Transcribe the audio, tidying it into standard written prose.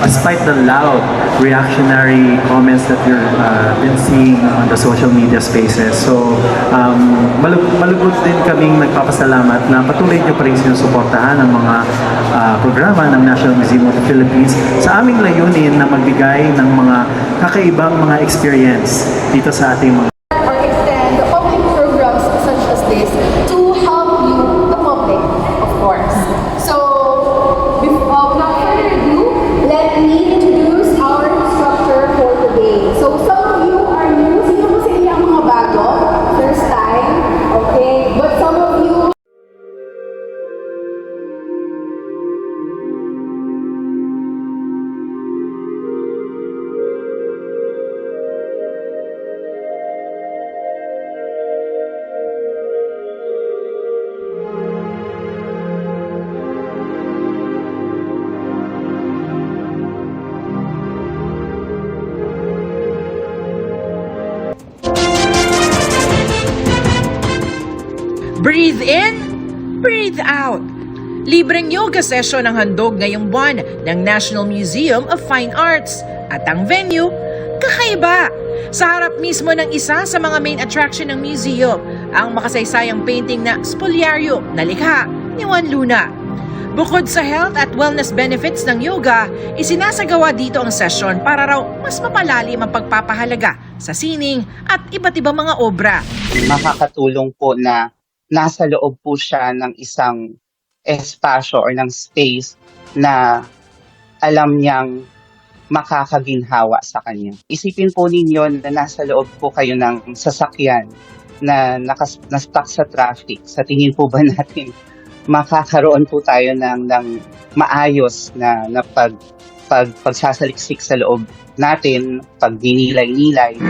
despite the loud reactionary comments that you're been seeing on the social media spaces. So, malugod din kaming nagpapasalamat na patuloy nyo pa rin sinusuportahan ang mga programa ng National Museum of the Philippines sa aming layunin na magbigay ng mga kakaibang mga experience dito sa ating mga or extend the public programs such as this to help you, the public, of course. So, without further ado, let me introduce our instructor for today. So, some of you are new. Sino po sa inyo ang mga bago? First time? Okay. But some of you Breathe in, breathe out. Libreng yoga session ang handog ngayong buwan ng National Museum of Fine Arts. At ang venue, kakaiba. Sa harap mismo ng isa sa mga main attraction ng museum, ang makasaysayang painting na Spoliario na likha ni Juan Luna. Bukod sa health at wellness benefits ng yoga, isinasagawa dito ang session para raw mas mapalalim ang pagpapahalaga sa sining at iba't ibang mga obra. Makakatulong po na nasa loob po siya ng isang espasyo or ng space na alam niyang makakaginhawa sa kanya. Isipin po ninyo na nasa loob po kayo ng sasakyan na na-stuck sa traffic. Sa tingin po ba natin makakaroon po tayo ng maayos na pagsasaliksik sa loob natin, pag dinilay-nilay?